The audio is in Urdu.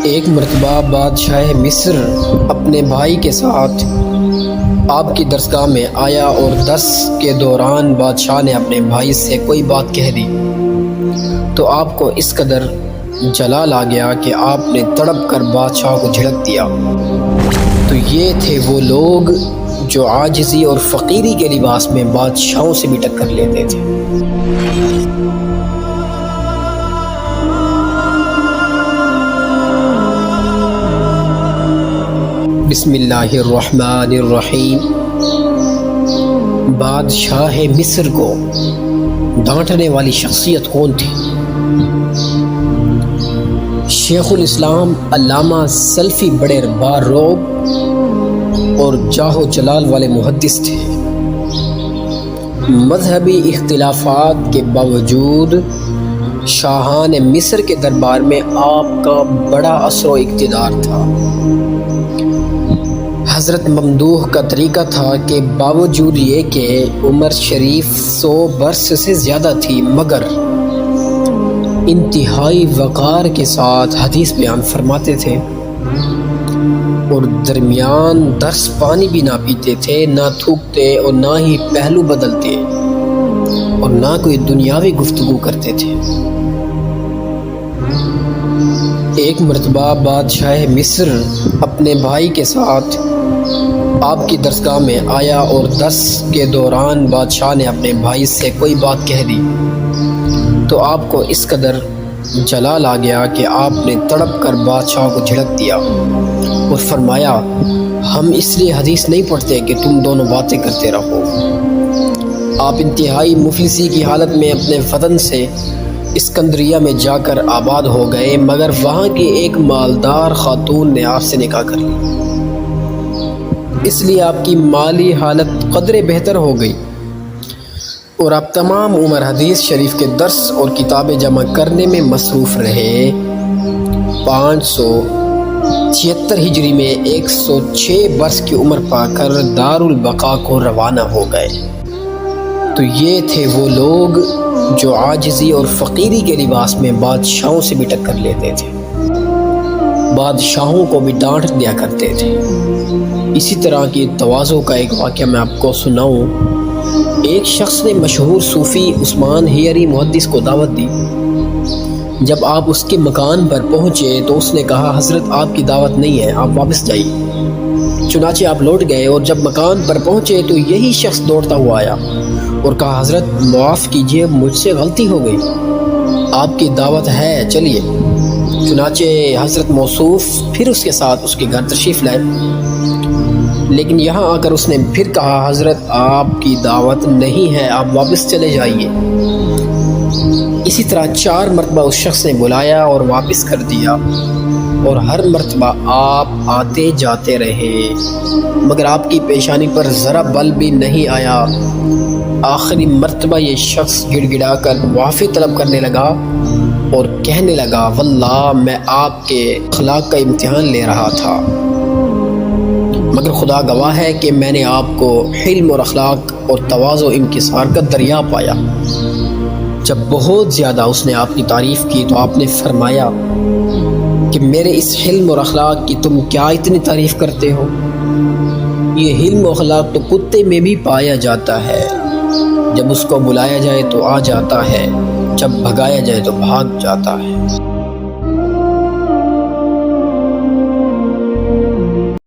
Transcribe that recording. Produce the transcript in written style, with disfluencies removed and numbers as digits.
ایک مرتبہ بادشاہ مصر اپنے بھائی کے ساتھ آپ کی درسگاہ میں آیا اور درس کے دوران بادشاہ نے اپنے بھائی سے کوئی بات کہہ دی تو آپ کو اس قدر جلال آ گیا کہ آپ نے تڑپ کر بادشاہ کو جھڑک دیا۔ تو یہ تھے وہ لوگ جو عاجزی اور فقیری کے لباس میں بادشاہوں سے بھی ٹکر لیتے تھے۔ بسم اللہ الرحمن الرحیم۔ بادشاہ مصر کو ڈانٹنے والی شخصیت کون تھی؟ شیخ الاسلام علامہ سلفی بڑے بارعب اور جاہ و جلال والے محدث تھے۔ مذہبی اختلافات کے باوجود شاہان مصر کے دربار میں آپ کا بڑا اثر و اقتدار تھا۔ حضرت ممدوح کا طریقہ تھا کہ باوجود یہ کہ عمر شریف 100 برس سے زیادہ تھی مگر انتہائی وقار کے ساتھ حدیث بیان فرماتے تھے اور درمیان درس پانی بھی نہ پیتے تھے، نہ تھوکتے اور نہ ہی پہلو بدلتے اور نہ کوئی دنیاوی گفتگو کرتے تھے۔ ایک مرتبہ بادشاہ مصر اپنے بھائی کے ساتھ آپ کی درسگاہ میں آیا اور درس کے دوران بادشاہ نے اپنے بھائی سے کوئی بات کہہ دی تو آپ کو اس قدر جلال آ گیا کہ آپ نے تڑپ کر بادشاہ کو جھڑک دیا اور فرمایا، ہم اس لیے حدیث نہیں پڑھتے کہ تم دونوں باتیں کرتے رہو۔ آپ انتہائی مفلسی کی حالت میں اپنے وطن سے اسکندریہ میں جا کر آباد ہو گئے مگر وہاں کی ایک مالدار خاتون نے آپ سے نکاح کر لی، اس لیے آپ کی مالی حالت قدرے بہتر ہو گئی اور آپ تمام عمر حدیث شریف کے درس اور کتابیں جمع کرنے میں مصروف رہے۔ 576 ہجری میں 106 برس کی عمر پا کر دارالبقاء کو روانہ ہو گئے۔ تو یہ تھے وہ لوگ جو عاجزی اور فقیری کے لباس میں بادشاہوں سے بھی ٹکر لیتے تھے، بادشاہوں کو بھی ڈانٹ دیا کرتے تھے۔ اسی طرح کی تواضع کا ایک واقعہ میں آپ کو سناؤں۔ ایک شخص نے مشہور صوفی عثمان حیری محدث کو دعوت دی۔ جب آپ اس کے مکان پر پہنچے تو اس نے کہا، حضرت آپ کی دعوت نہیں ہے، آپ واپس جائیے۔ چنانچہ آپ لوٹ گئے اور جب مکان پر پہنچے تو یہی شخص دوڑتا ہوا آیا اور کہا، حضرت معاف کیجیے، مجھ سے غلطی ہو گئی، آپ کی دعوت ہے، چلیے۔ چنانچہ حضرت موصوف پھر اس کے ساتھ اس کے گھر تشریف لائے، لیکن یہاں آ کر اس نے پھر کہا، حضرت آپ کی دعوت نہیں ہے، آپ واپس چلے جائیے۔ اسی طرح 4 مرتبہ اس شخص نے بلایا اور واپس کر دیا اور ہر مرتبہ آپ آتے جاتے رہے مگر آپ کی پیشانی پر ذرا بل بھی نہیں آیا۔ آخری مرتبہ یہ شخص گڑ گڑا کر معافی طلب کرنے لگا اور کہنے لگا، واللہ میں آپ کے اخلاق کا امتحان لے رہا تھا مگر خدا گواہ ہے کہ میں نے آپ کو حلم اور اخلاق اور تواضع و انکسار کا دریا پایا۔ جب بہت زیادہ اس نے آپ کی تعریف کی تو آپ نے فرمایا کہ میرے اس حلم اور اخلاق کی تم کیا اتنی تعریف کرتے ہو؟ یہ حلم و اخلاق تو کتے میں بھی پایا جاتا ہے، جب اس کو بلایا جائے تو آ جاتا ہے، جب بھگایا جائے تو بھاگ جاتا ہے۔